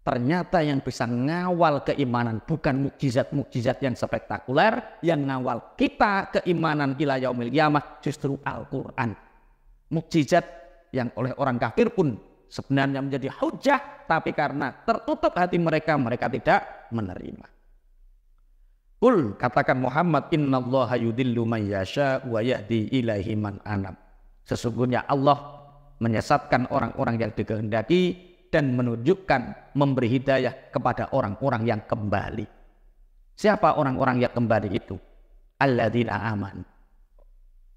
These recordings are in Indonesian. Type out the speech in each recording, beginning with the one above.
Ternyata yang bisa ngawal keimanan bukan mukjizat-mukjizat yang spektakuler, yang ngawal kita keimanan ila yaumil qiyamah justru Al-Quran. Mukjizat yang oleh orang kafir pun sebenarnya menjadi hujah, tapi karena tertutup hati mereka, mereka tidak menerima. Qul, katakan Muhammad, innallaha yudillu man yasha wa yahdi ilaihi man anab. Sesungguhnya Allah menyesatkan orang-orang yang dikehendaki dan menunjukkan, memberi hidayah kepada orang-orang yang kembali. Siapa orang-orang yang kembali itu? Alladzina aman,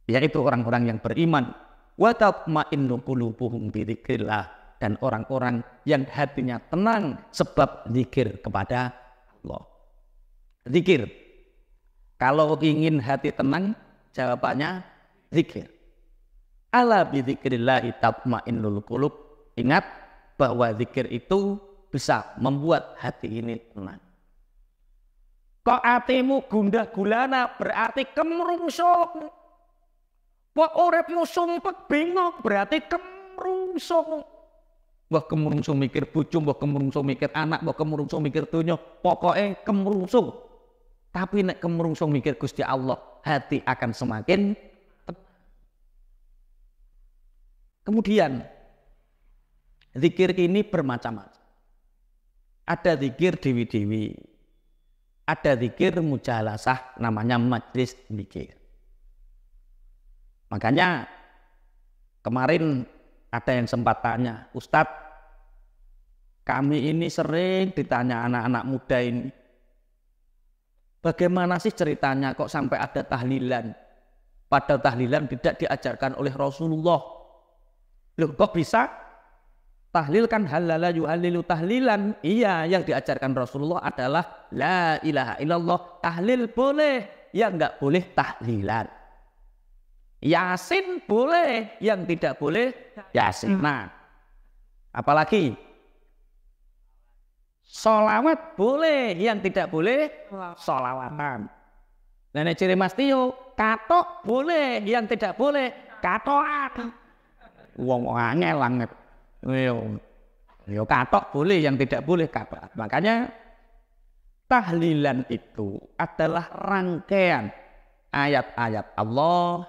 yaitu orang-orang yang beriman. Wa tatma'innu qulubuhum bi dzikrillah, dan orang-orang yang hatinya tenang sebab zikir kepada Allah. Zikir. Kalau ingin hati tenang, jawabannya zikir. Ala bi dzikrillah tatma'innul qulub. Ingat bahwa zikir itu bisa membuat hati ini tenang. Kok hatimu gundah gulana berarti kemrungsung. Kok uripmu sumpek bingung berarti kemrungsung. Mbah kemrungsung mikir bojo, mbah kemrungsung mikir anak, mbah kemrungsung mikir donya, pokoknya kemrungsung. Tapi nek kemrungsung mikir Gusti Allah, hati akan semakin tenang. Kemudian zikir ini bermacam-macam. Ada zikir dewi-dewi, ada zikir mujalasah, namanya majlis zikir. Makanya kemarin ada yang sempat tanya, Ustadz, kami ini sering ditanya anak-anak muda ini, bagaimana sih ceritanya kok sampai ada tahlilan? Padahal tahlilan tidak diajarkan oleh Rasulullah. Loh kok bisa? Tahlil kan halala yuhalilu tahlilan. Iya, yang diajarkan Rasulullah adalah la ilaha illallah. Tahlil boleh, yang enggak boleh tahlilan. Yasin boleh, yang tidak boleh yasin. Nah, apalagi sholawat boleh, yang tidak boleh sholawatan. Nenek ciri Mas Tio, katok boleh, yang tidak boleh katoan. Wong angel banget. Yo katok boleh, yang tidak boleh katok. Makanya tahlilan itu adalah rangkaian ayat-ayat Allah,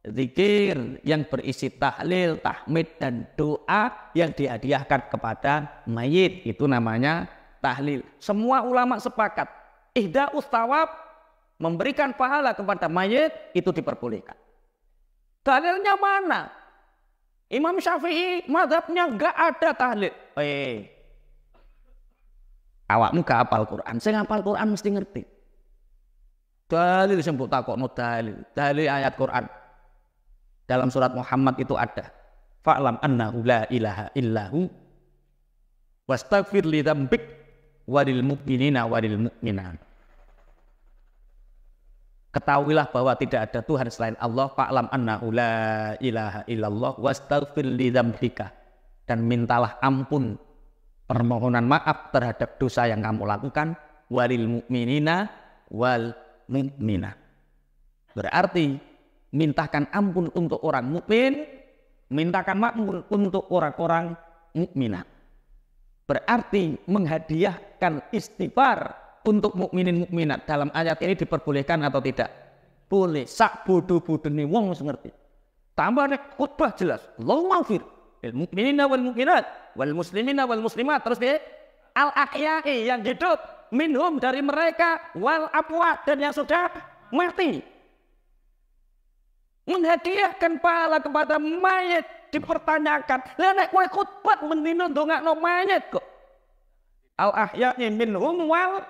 zikir yang berisi tahlil, tahmid dan doa yang dihadiahkan kepada mayit. Itu namanya tahlil. Semua ulama sepakat, ihdaus thawab, memberikan pahala kepada mayit itu diperbolehkan. Dalilnya mana? Imam Syafi'i mazhabnya enggak ada tahlil. Awakmu gak hafal Quran, sing hafal Quran mesti ngerti. Dalil sing mbok takokno dalil ayat Quran. Dalam surat Muhammad itu ada. Fa'lam annahu la ilaha illahu wastaghfir li dzambik walil mu'minina walil mu'minat. Ketahuilah bahwa tidak ada Tuhan selain Allah. Fa'lam annahu la ilaha illallah wastaghfir li dzambika, dan mintalah ampun, permohonan maaf terhadap dosa yang kamu lakukan, walil mu'minina wal mu'minat. Berarti mintakan ampun untuk orang mukmin, mintakan ampun untuk orang-orang mukminat. Berarti menghadiahkan istighfar untuk mukminin mukminat dalam ayat ini diperbolehkan atau tidak? Boleh. Sak bodoh-bodohne wong wis ngerti. Tambah nek khutbah jelas. Allahu maghfir lil mukminina wal mukminat wal muslimina wal muslimat. Terus dia al ahya'i, yang hidup, minhum dari mereka, wal amwat, dan yang sudah mati. Menghadiahkan pahala kepada mayit dipertanyakan. Lah nek kowe khutbah mendino ndongakno mayit kok. Al ahya'i minhum wal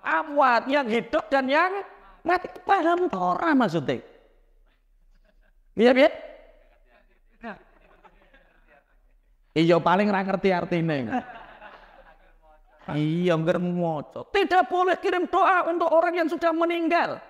amwat, yang hidup dan yang mati. Paham ora maksudnya? Iya. Iya paling ra ngerti artine. Iya ngger moco. Tidak boleh kirim doa untuk orang yang sudah meninggal.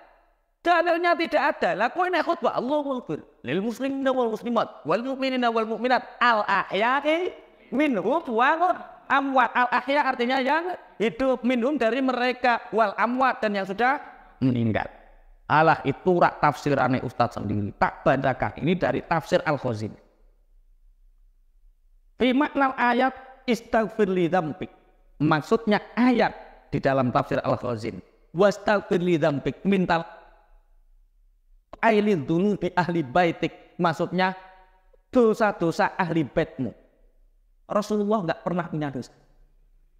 Dalilnya tidak ada. Lah kowe nek khutbah Allahu akbar lil muslimina wal muslimat wal mu'minina wal mu'minat al ahya'i minhum wal amwat. Al ahya artinya yang hidup, minhum dari mereka, wal amwat, dan yang sudah meninggal. Alah itu rak tafsirane Ustaz sendiri. Tak bacakan ini dari tafsir Al-Khazin. Fi makna ayat istaghfir li dzambik. maksudnya ayat di dalam tafsir Al-Ghazin. Wastaghfir li dzambik, minta ailin dzunubi ahli baitik, maksudnya dosa-dosa ahli baitmu. Rasulullah nggak pernah punya dosa.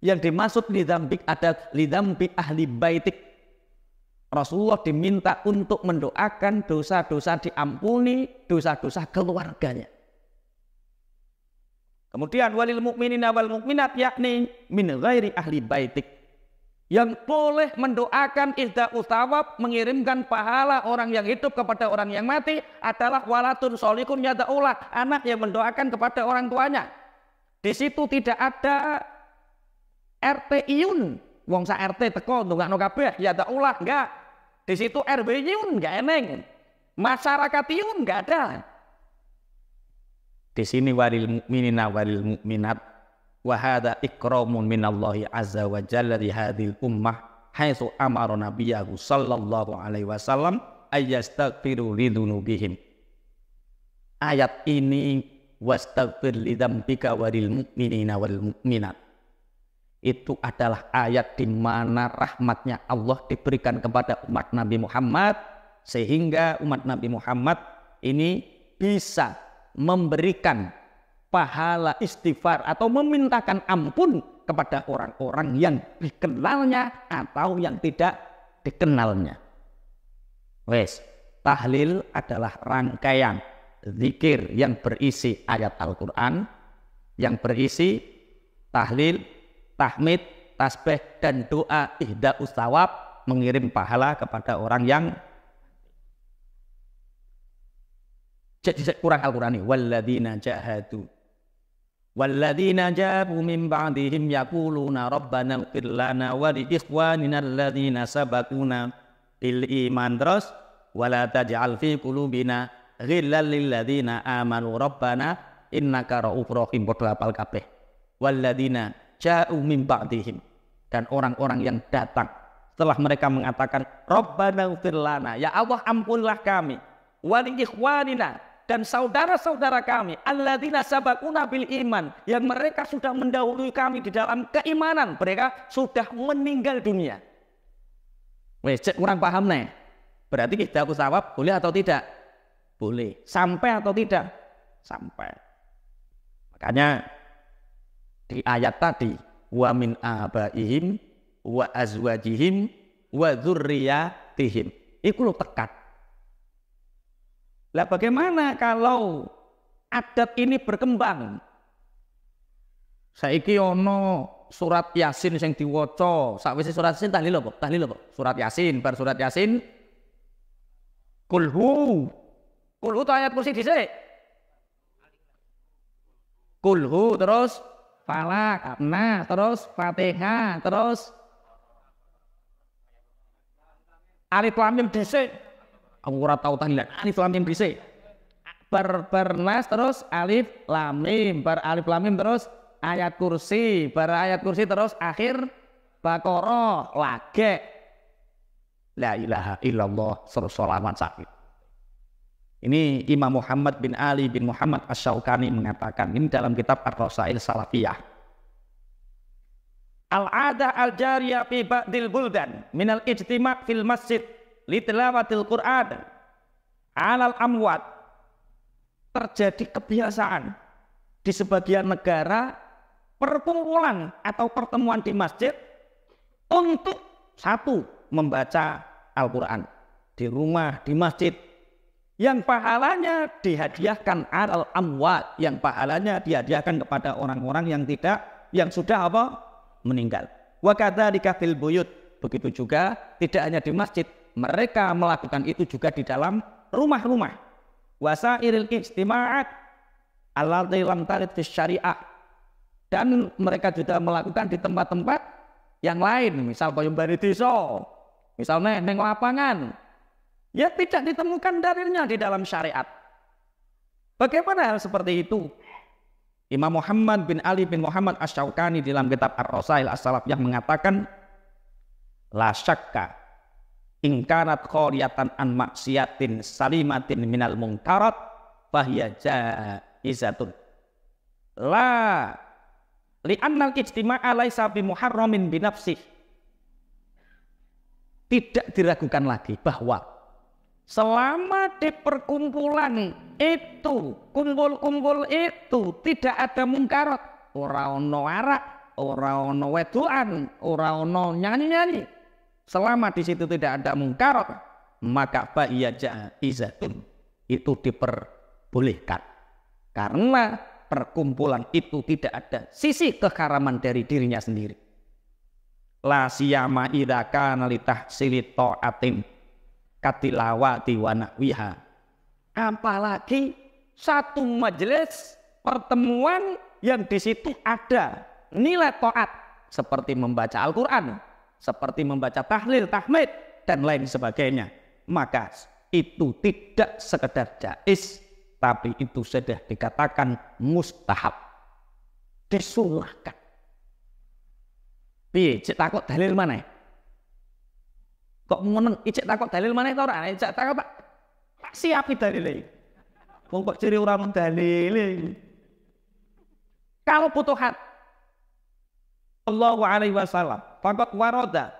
Yang dimaksud li dzambik adalah li dzambi ahli baitik. Rasulullah diminta untuk mendoakan dosa-dosa diampuni, dosa-dosa keluarganya. Kemudian walil mukminina wal mukminat, yakni min ghairi ahli baitik, yang boleh mendoakan ihda'u thawab, mengirimkan pahala orang yang hidup kepada orang yang mati adalah walatun solikun yada'ulah, anak yang mendoakan kepada orang tuanya. Di situ tidak ada RT-iyun, wong sa RT teko ndongakno kabeh yada'ulah, enggak. Di situ RW-iyun enggak eneng, masyarakatiyun enggak ada. Di sini walil mukminina walil mukminat wa hadza ikramun minallahi azza wa jalla li hadhil ummah haitsu amara nabiyahu sallallahu alaihi wasallam ayastaghfiru lidzunubihim. Ayat ini wastaghfir lidzambika walil mukminina wal mukminat, itu adalah ayat di mana rahmatnya Allah diberikan kepada umat Nabi Muhammad, sehingga umat Nabi Muhammad ini bisa memberikan pahala istighfar atau memintakan ampun kepada orang-orang yang dikenalnya atau yang tidak dikenalnya. Wes, tahlil adalah rangkaian zikir yang berisi ayat Al-Quran, yang berisi tahlil, tahmid, tasbih, dan doa ihda'us thawab, mengirim pahala kepada orang yang kurang Al-Quran ini. Walladzina jahadu walladzina jabu min ba'dihim yaquluna rabbana ighfir lana wa li ikhwanina alladzina sabaquna bil iman, terus wala taj'al fi qulubina ghillan lil ladzina amanu rabbana innaka ra'ufur rahim. Padha hafal kabeh. Walladzina ja'u min ba'dihim, dan orang-orang yang datang setelah mereka mengatakan rabbana ighfir lana, ya Allah ampunlah kami, wa li ikhwanina, dan saudara-saudara kami alladzina sabaquna bil iman, yang mereka sudah mendahului kami di dalam keimanan, mereka sudah meninggal dunia. Wes, kurang paham nih. Berarti kita thawab boleh atau tidak? Boleh. Sampai atau tidak? Sampai. Makanya di ayat tadi wa min abaihim wa azwajihim wa dzurriyyatihim, iku lu tekat. Lah bagaimana kalau adat ini berkembang? Saiki ono surat Yasin sing diwaca, sakwise surat Yasin tahlil apa? Tahlil apa? Surat Yasin, bar surat Yasin kulhu. Kulhu itu ayat kursi dhisik. Kulhu terus Falak, nah terus Fatihah, terus Alif Lam Mim dhisik. Aku ora tau tahlilan. Alif Lam Mim dhisik. Bar Nas terus Alif Lam Mim, bar Alif Lam Mim terus ayat kursi, bar ayat kursi terus akhir Baqarah lagi. La ilaha illallah salaman sakit. Ini Imam Muhammad bin Ali bin Muhammad Asy-Syaukani mengatakan ini dalam kitab Ar-Rasail Salafiyah. Al-'adah al-jariyah fi ba'dil buldan minal ijtima' fil masjid li tilawatil Qur'an 'alal amwat. Terjadi kebiasaan di sebagian negara perkumpulan atau pertemuan di masjid untuk satu, membaca Al-Quran di rumah, di masjid, yang pahalanya dihadiahkan alal amwat, yang pahalanya dihadiahkan kepada orang-orang yang sudah meninggal. Wa kadzalika fil buyut, begitu juga tidak hanya di masjid, mereka melakukan itu juga di dalam rumah-rumah. Wasairil ijtima'at allati lam tarid fis syariah, dan mereka juga melakukan di tempat-tempat yang lain, misal bayumbari desa, misalnya neng lapangan, ya tidak ditemukan dalilnya di dalam syariat. Bagaimana hal seperti itu? Imam Muhammad bin Ali bin Muhammad Asy-Syaukani dalam kitab Ar-Rasail As-Salafiyah mengatakan, la syakka in kanat qariyatan an maksiatin salimatin minal munkarat fahiya jaizatun. Li'annal ijtima'a laisa bimuharramin binafsih. Tidak diragukan lagi bahwa selama di perkumpulan itu, kumpul-kumpul itu tidak ada mungkarat, ora ono arak, ora ono wedoan, ora ono nyanyi-nyanyi. Selama di situ tidak ada mungkarat, maka fahiya jaizatun, itu diperbolehkan. Karena perkumpulan itu tidak ada sisi keharaman dari dirinya sendiri. La siyama idza kana li tahsili ta'atin katilawati wa nahwiha. Apalagi satu majelis pertemuan yang di situ ada nilai taat seperti membaca Al-Qur'an, seperti membaca tahlil, tahmid dan lain sebagainya. Maka itu tidak sekedar jaiz, tapi itu sudah dikatakan mustahab, disunahkan. Piye cek takut dalil mana? Kok meneng ijek takut dalil mana ta ora? Ijek takut Pak siapi dalile. Wong kok ciri ora mung dalile. Kalau futuhat Allahu alaihi wasallam faqad warada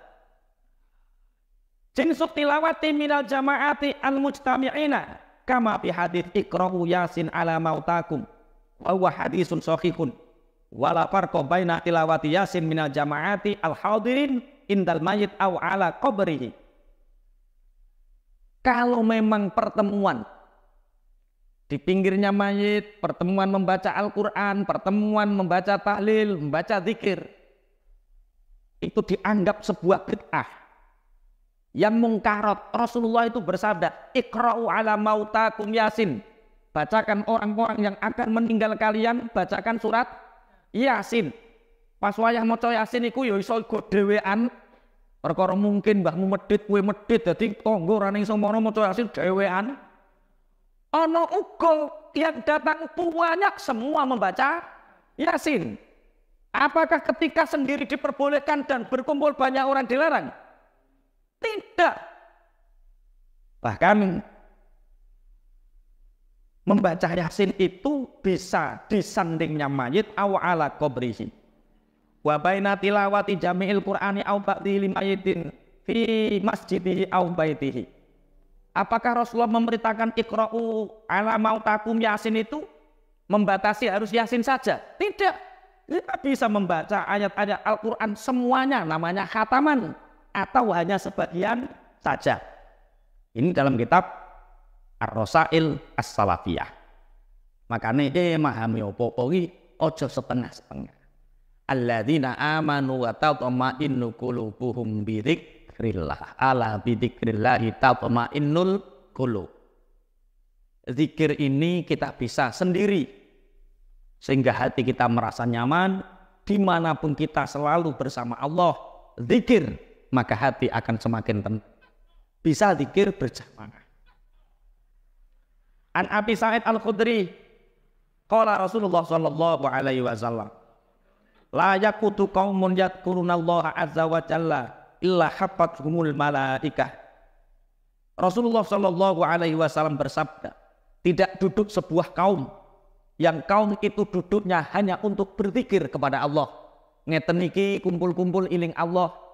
jinsu tilawati minal jama'ati al-mujtami'ina kama fi hadits iqra'u yasin ala mautakum wa huwa hadisun sahihun wala farqa baina tilawati yasin minal jama'ati al-hadirin indal mayit aw ala qabrihi. Kalau memang pertemuan di pinggirnya mayit, pertemuan membaca Al-Quran, pertemuan membaca tahlil, membaca zikir, itu dianggap sebuah bid'ah yang mungkarat. Rasulullah itu bersabda, iqra'u ala mautakum yasin, bacakan orang-orang yang akan meninggal kalian, bacakan surat Yasin. Pas wayah maca Yasin iku ya iso go dhewean. Perkara mungkin mbahmu medhit, kowe medhit, dadi tangga ora ning semono maca Yasin dhewean. Ana uga yang datang banyak semua membaca Yasin. Apakah ketika sendiri diperbolehkan dan berkumpul banyak orang dilarang? Tidak. Bahkan membaca Yasin itu bisa di sandingnya mayit aw ala qabrihi. Wa baina tilawati jami'il Qur'ani aw ba'di limayitin fi masjidihi aw baitihi. Apakah Rasulullah memerintahkan iqra'u ala mautakum Yasin itu membatasi harus Yasin saja? Tidak. Kita bisa membaca ayat-ayat Al-Qur'an semuanya, namanya khataman, atau hanya sebagian saja. Ini dalam kitab Ar-Rasail As-Salafiyah. Makanya memahami apa-apa iki aja setengah-setengah. Alladzina amanu wa tatma'innu qulubuhum bi dzikrillah. Ala bi dzikrillah tatma'innul qulub. Zikir ini kita bisa sendiri sehingga hati kita merasa nyaman dimanapun kita selalu bersama Allah. Zikir, maka hati akan semakin tenang. Bisa zikir berjamaah. An Abi Sa'id Al-Khudri qala Rasulullah sallallahu alaihi wasallam la yaqutu qaumun yadhkurunallaha azza wa jalla illa hafathumul malaikah. Rasulullah sallallahu alaihi wasallam bersabda, tidak duduk sebuah kaum yang kaum itu duduknya hanya untuk berzikir kepada Allah. Ngeten iki kumpul-kumpul iling Allah.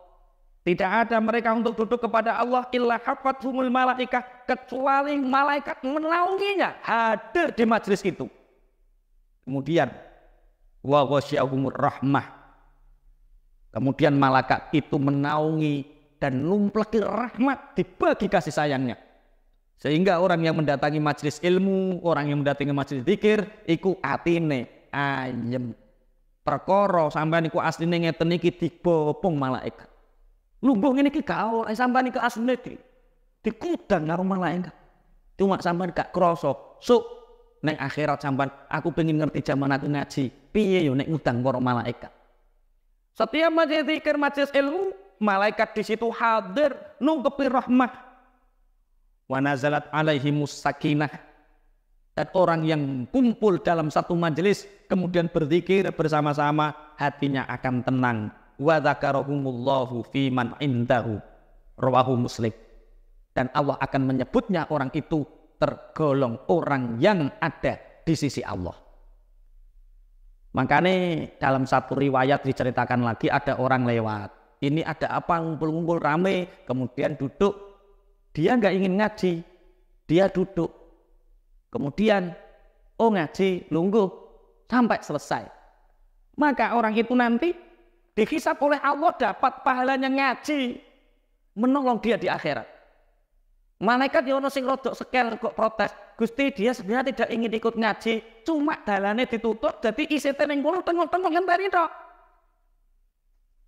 Tidak ada mereka untuk duduk kepada Allah illa hafathumul malaikah, kecuali malaikat menaunginya hadir di majelis itu. Kemudian wa ghasyiyahumur rahmah. Kemudian malaikat itu menaungi dan numpleki rahmat, dibagi kasih sayangnya. Sehingga orang yang mendatangi majelis ilmu, orang yang mendatangi majelis zikir, iku atine ayem. Perkara sampean iku asline ngeten iki dibopong malaikat. Lungguh ngene iki gak ora sampean iki asline dikudang karo malaikat. Cuma sampean gak krasa. Sok ning akhirat sampean aku pengen ngerti zaman aku ngaji. Piye yo nek ngudang para malaikat. Setiap majelis zikir, majelis ilmu, malaikat di situ hadir nungkepi rahmah. Wa nazalat alaihimus sakinah. Dan orang yang kumpul dalam satu majelis kemudian berzikir bersama-sama, hatinya akan tenang. Wa dzakarahumullahu fi man indahu rawahu Muslim. Dan Allah akan menyebutnya orang itu tergolong orang yang ada di sisi Allah. Makanya dalam satu riwayat diceritakan lagi ada orang lewat. Ini ada apa, ngumpul-ngumpul rame, kemudian duduk. Dia nggak ingin ngaji, dia duduk. Kemudian, oh ngaji, nunggu sampai selesai. Maka orang itu nanti dihisab oleh Allah dapat pahalanya ngaji, menolong dia di akhirat. Malaikat yang sing rodok sekel kok protes. Gusti, dia sebenarnya tidak ingin ikut ngaji, cuma dalane ditutup, jadi isite ning kono tengok-tengok ngenteni tok.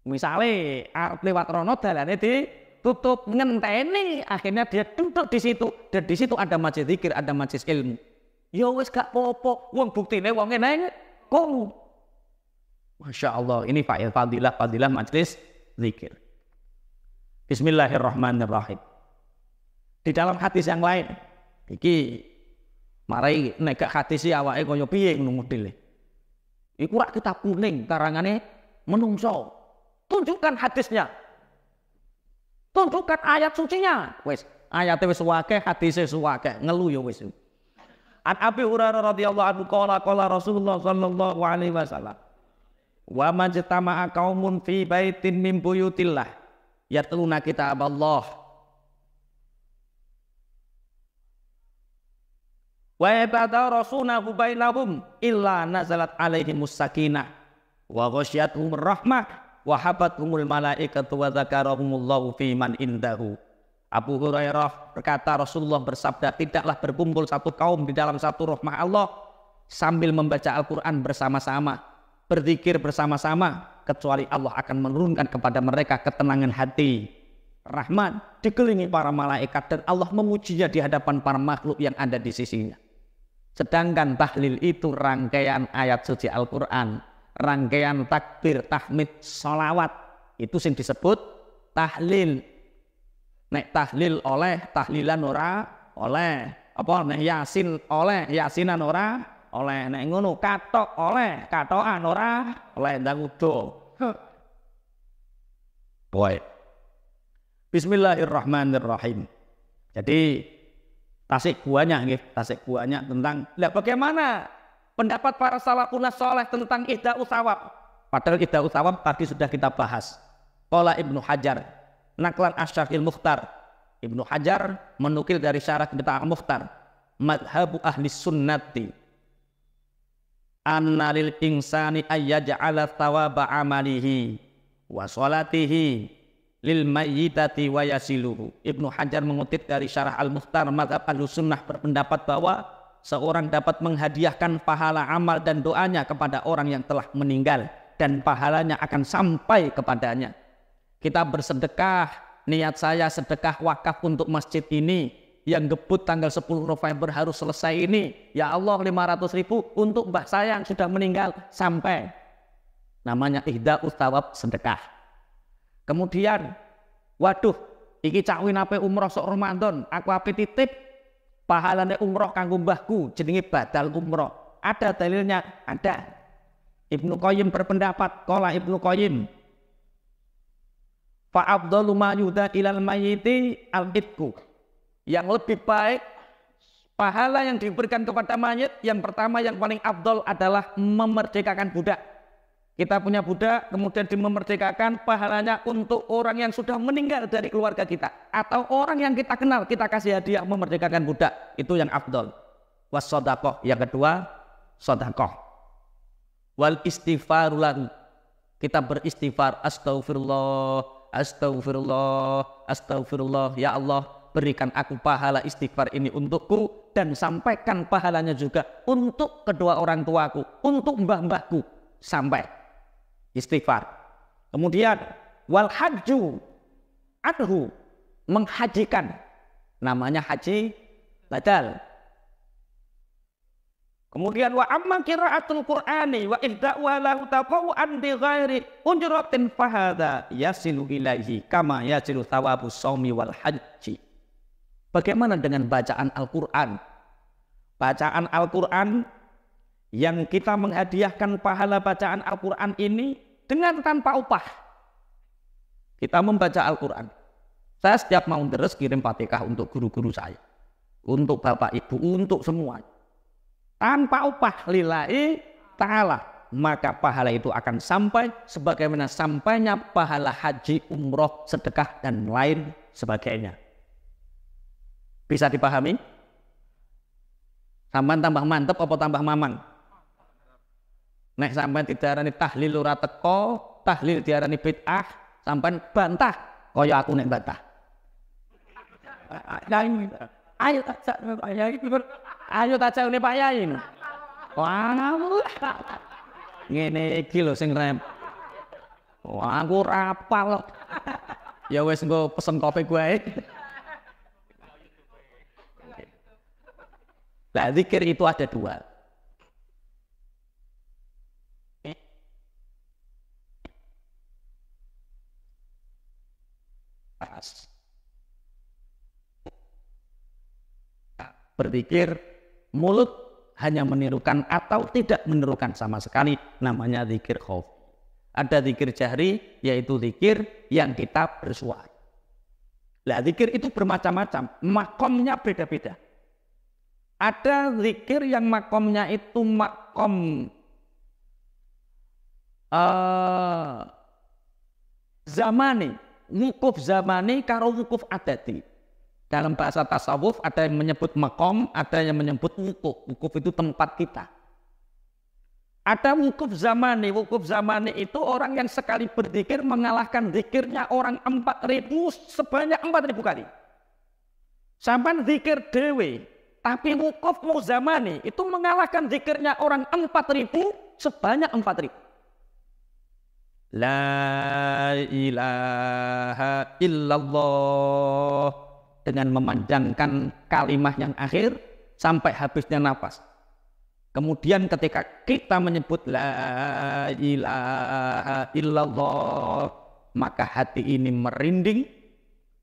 Misale arep lewat rono dalane ditutup ngenteni, akhirnya dia duduk di situ dan di situ ada majelis zikir, ada majelis ilmu. Ya wis gak apa-apa, wong buktine wong ngene kono. Masya Allah, ini fadilah majelis zikir. Bismillahirrahmanirrahim. Di dalam hadis yang lain, iki marai nek hadis awake kaya piye ngono modele. Iku rak kitab kuning karangane menungso. Tunjukkan hadisnya. Tunjukkan ayat sucinya. Wis, ayate wis akeh, hadise akeh, ngelu ya wis. An Abi Hurairah radhiyallahu anhu qala Rasulullah sallallahu alaihi wasallam. Wa majtama'a qaumun fi baitin min buyutillah yatluna kitab Allah wa yatadarasunahu bainahum illa nazalat alaihimus sakinah wa ghasyiyatuhumur rahmah wa habathumul malaikatu wa dzakarahumullahu fi man indahu. Abu Hurairah berkata, Rasulullah bersabda, tidaklah berkumpul satu kaum di dalam satu rahmah Allah sambil membaca Al-Quran bersama-sama, berzikir bersama-sama, kecuali Allah akan menurunkan kepada mereka ketenangan hati, rahmat, dikelilingi para malaikat, dan Allah memujinya di hadapan para makhluk yang ada di sisinya. Sedangkan tahlil itu rangkaian ayat suci Al-Quran, rangkaian takbir, tahmid, sholawat, itu yang disebut tahlil. Nek tahlil oleh, tahlilan ora oleh. Apa nek yasin oleh, yasinan ora oleh. Nek ngono katok oleh, katokan ora oleh. Ndang udo. Boy. Bismillahirrahmanirrahim. Jadi tasik banyak tentang bagaimana pendapat para salafun saleh tentang ihda'us tsawab. Padahal ihda'us tsawab tadi sudah kita bahas. Qala Ibnu Hajar, naklan Asy-Syafi'il Mukhtar. Ibnu Hajar menukil dari syarah kitab Al-Mukhtar, madhabu ahli sunnati anna lil insani ayyaj'ala thawaba amalihi wa sholatihi lil mayyitati wa yasiluhu. Ibnu Hajar mengutip dari syarah Al-Mukhtar, mazhab Ahlussunnah berpendapat bahwa seorang dapat menghadiahkan pahala amal dan doanya kepada orang yang telah meninggal dan pahalanya akan sampai kepadanya. Kita bersedekah, niat saya sedekah wakaf untuk masjid ini yang gebut tanggal 10 November harus selesai ini. Ya Allah, 500.000 untuk mbah saya yang sudah meninggal sampai. Namanya ihda'us tsawab, sedekah. Kemudian, waduh, iki cak win ape umroh sok Ramadan, aku ape titip pahalane umroh kanggo mbahku, jenenge badal umroh. Ada dalilnya? Ada. Ibnu Qayyim berpendapat, qala Ibnu Qayyim, fa afdalu ma yuda ilal mayyiti al-itqu. Yang lebih baik pahala yang diberikan kepada mayit, yang pertama yang paling afdal adalah memerdekakan budak. Kita punya budak, kemudian dimemerdekakan, pahalanya untuk orang yang sudah meninggal dari keluarga kita atau orang yang kita kenal, kita kasih hadiah memerdekakan budak, itu yang afdal. Was shadaqah, yang kedua shadaqah. Wal istighfaru lahu, kita beristighfar, astaghfirullah, astaghfirullah, astaghfirullah, ya Allah berikan aku pahala istighfar ini untukku dan sampaikan pahalanya juga untuk kedua orang tuaku, untuk mbah-mbahku, sampai istighfar. Kemudian wal hajju anhu, menghajikan, namanya haji badal. Kemudian wa amma qiraatul Qur'ani wa ihda'u lahu taqawwan bi ghairi ujratin fahadha yasilu ilaihi kama yasilu thawabus shaumi wal haji. Bagaimana dengan bacaan Al-Qur'an? Bacaan Al-Qur'an yang kita menghadiahkan pahala bacaan Al-Qur'an ini dengan tanpa upah. Kita membaca Al-Qur'an. Saya setiap mau deres kirim Fatihah untuk guru-guru saya, untuk bapak ibu, untuk semua. Tanpa upah lillahi ta'ala. maka pahala itu akan sampai sebagaimana sampainya pahala haji, umroh, sedekah, dan lain sebagainya. Bisa dipahami? Sampai tambah mantep apa tambah mamang? Nek sampai diarani tahlil ora teko, tahlil diarani bid'ah, sampai bantah kaya aku nek bantah. Ayo tak jawab Pak Yai. Wah, ngene iki lho sing rem. Wah, aku rapal. Ya wis engko pesen kopi gue. Lah zikir itu ada dua. Berzikir mulut hanya menirukan atau tidak menirukan sama sekali, namanya zikir khafi. Ada zikir jahri, yaitu zikir yang kita bersuara. Lah zikir itu bermacam-macam, makomnya beda-beda. Ada zikir yang makomnya itu makom zamani, wukuf zamani karo wukuf adati. Dalam bahasa tasawuf ada yang menyebut makom, ada yang menyebut wukuf. Wukuf itu tempat kita. Ada wukuf zamani. Wukuf zamani itu orang yang sekali berzikir mengalahkan zikirnya orang 4.000 sebanyak 4.000 kali. Sampai zikir dewe. Tapi wukuf zamani itu mengalahkan zikirnya orang 4.000 sebanyak 4.000. La ilaha illallah. Dengan memanjangkan kalimat yang akhir sampai habisnya nafas. Kemudian ketika kita menyebut la ilaha illallah, maka hati ini merinding,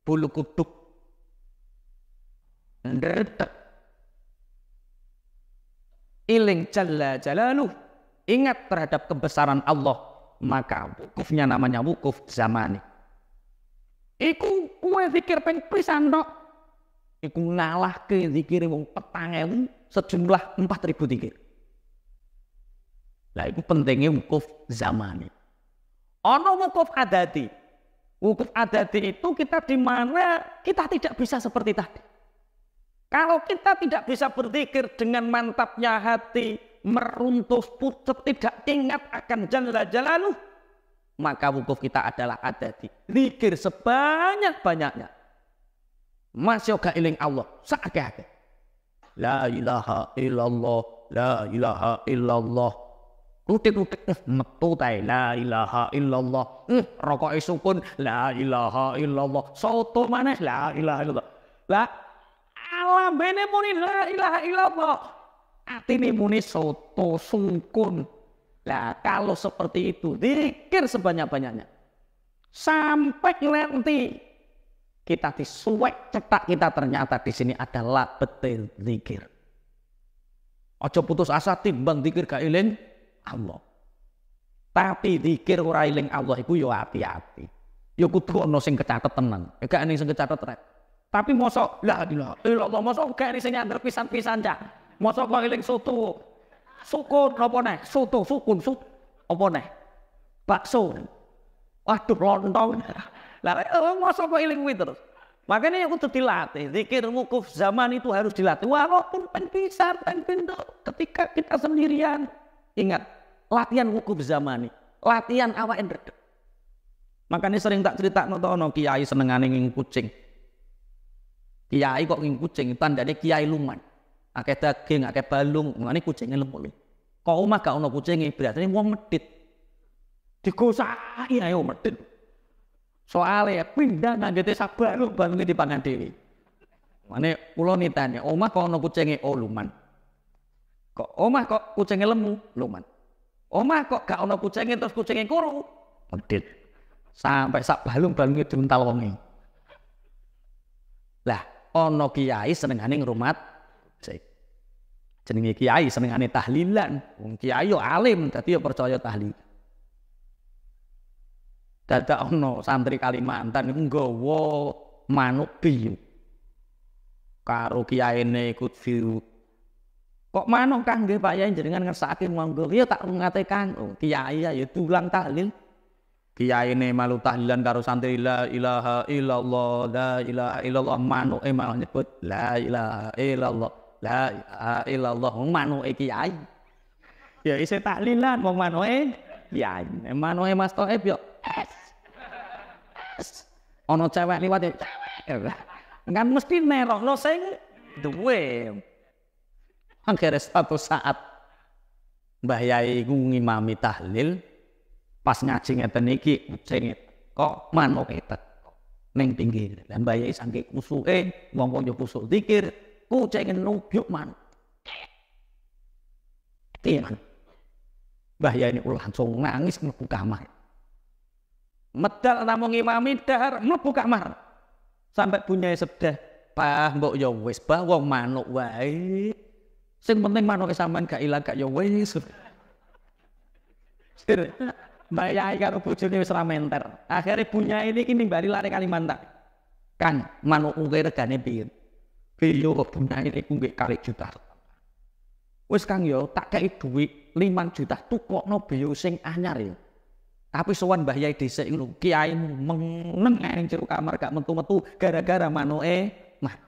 bulu kuduk ngeretek, iling jalla jalaluh, ingat terhadap kebesaran Allah, maka wukufnya namanya wukuf zamani. Iku kue zikir ping pisan tok. Iku ngalahke zikir wong 4.000 sejumlah 4.000 zikir. Lah iku pentingnya wukuf zamani. Ono wukuf adati. Wukuf adati itu kita di mana kita tidak bisa seperti tadi. Kalau kita tidak bisa berzikir dengan mantapnya hati, meruntuh pucet, tidak ingat akan jalla jalaluh, maka wukuf kita adalah adati. Zikir sebanyak-banyaknya. Masih gak eling Allah, sakit-sakit. La ilaha illallah, la ilaha illallah. Utik-utik metu tae la ilaha illallah. Rokok sukun la ilaha illallah. Soto maneh la ilaha illallah. La alambene muni la ilaha illallah. Atine muni soto sukun. Nah, kalau seperti itu, zikir sebanyak-banyaknya. Sampai nanti kita disuwek cetak kita ternyata di sini adalah betul zikir. Ojo putus asa timbang zikir gak eling Allah. Tapi zikir ora eling Allah iku yo hati-hati. Yo kudu ono sing kecatet tenan. Gak ening sing kecatet rek. Tapi mosok la ilaha illallah mosok gak ening sing nyandar pisan-pisan cah. Mosok kok eling soto. Sukun apa neh? Soto, sukun, apa neh? Bakso. Waduh, lontong. Lah, masa kok iling kuwi terus? Makanya kudu dilatih. Zikir wukuf zaman itu harus dilatih. Walaupun pisah, pintu. Ketika kita sendirian, ingat, latihan wukuf zaman ini. Latihan awake ndredeg. Makanya sering tak cerita ono kiai senengane nging kucing. Kiai kok nging kucing, tandane kiai luman. Akeh daging, akeh balung, ngene kucingnya lemu. Kok omah gak ono kucinge, berarti wong medit. Digosaki ayo medit. Soale pindah nang ngene sabalung balunge dipangan dhewe. Mane kula nitane, omah kok ono kucinge luman. Kok omah kok kucinge lemu, luman. Omah kok gak ono kucinge terus kucinge kuru, medit. Sampai sak balung-balunge diuntal wonge. Lah, ono kiai senengane ngrumat jenenge kiai senengane tahlilan. Wong kiai yo alim dadi yo percaya tahlil. Dadak ono santri Kalimantan iku nggawa manuk biyu. Karo kiyaine ikut view Kok manuk kangge Pak Yai jenengan ngersake monggo. Ya tak ngate Kang. Oh, kiai ya tulang tahlil. Kiai ne malu tahlilan karo santri la ilaha illallah la ilaha illallah manuke malah nyebut la ilaha illallah la ilaha illallah manuke kiai. Ya isih tahlilan wong manuke kiai. Manuke Mas Thaib yo. Ono cewek liwat ya cewek. Kan mesti nerokno sing duwe. Akhirnya suatu saat Mbah Yai ngimami tahlil, pas ngaji ngeten iki kucing kok manuke teko ning pinggir. Lah Mbah Yai saking kusuke wong-wong yo kusuk zikir, kucing nubyuk manuk. Tian. Mbah Yai niku langsung nangis mlebu kamar. Medal tamu ngimami dahar mlebu kamar. Sampai punya sedah, Pak mbok yo wis bah wong manuk wae. Sing penting manuke sampean gak ilang gak ya wis. Mbak Yai karo bojone wis ra menter. Akhire punya ini nimbali lare Kalimantan. Kan manuk kuwi regane piye? Piye kok punya ini ku nggih 4 juta. Wis Kang yo tak kei dhuwit 5 juta tukokno beo sing anyar ya. Tapi sowan Mbah Yai dhisik ngono, kiai meneng ning jero kamar gak metu-metu gara-gara manuke. Nah.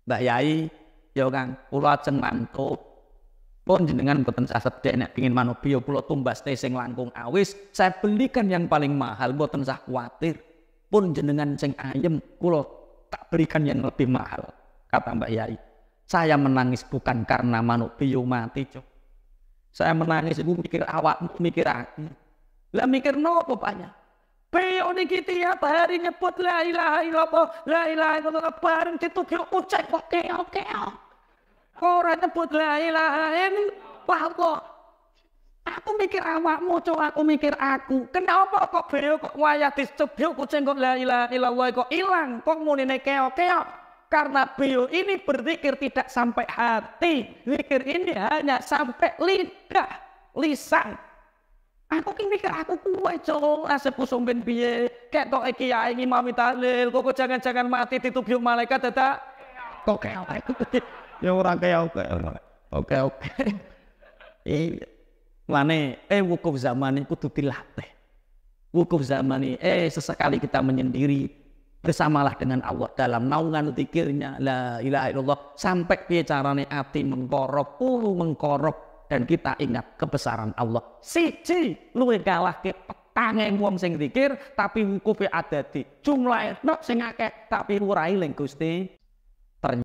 Mbah Yai ya Kang, kula ajeng mantuk. Pun jenengan mboten sasedhek nek pengin manuk bio kula tumbaste sing langkung awis, saya belikan yang paling mahal, mboten usah kuwatir. Pun jenengan sing ayem kula tak berikan yang lebih mahal. Kata Mbak Yai. Saya menangis bukan karena manuk bio mati, Cuk. Saya menangis ibu mikir awakmu, mikir aku. Lah mikir nopo Paknya? Bio niki tiap hari nyebut la ilaha illallah, la ilaha illallah bareng dituduh ucap kok keok-keok. Ora nyebut la ilaha illallah. Aku mikir awakmu, Cuk, aku mikir aku. Kenapa kok bio kok wayah disebut kucing kok la ilaha illallah kok ilang, kok munine keok-keok? Karena bio ini berzikir tidak sampai hati, zikir ini hanya sampai lidah, lisan. Aku ki mikir aku kuwe Cuk, asep kusum ben piye? Ketok iki ya ngimam tahlil, kok jangan-jangan mati ditubyuk malaikat dadak kok keok. Ya ora keok. Oke. Lane wukuf zaman ini kudu dilatih. Wukuf zaman ini sesekali kita menyendiri, bersamalah dengan Allah dalam naungan zikirnya la ilaha illallah sampai piye carane ati mengkorop, mengkorop. Dan kita ingat kebesaran Allah. Siji luwih kalah ke petange wong sing zikir tapi wukufe adadi. Jumlahe nok sing akeh tapi ora eling Gusti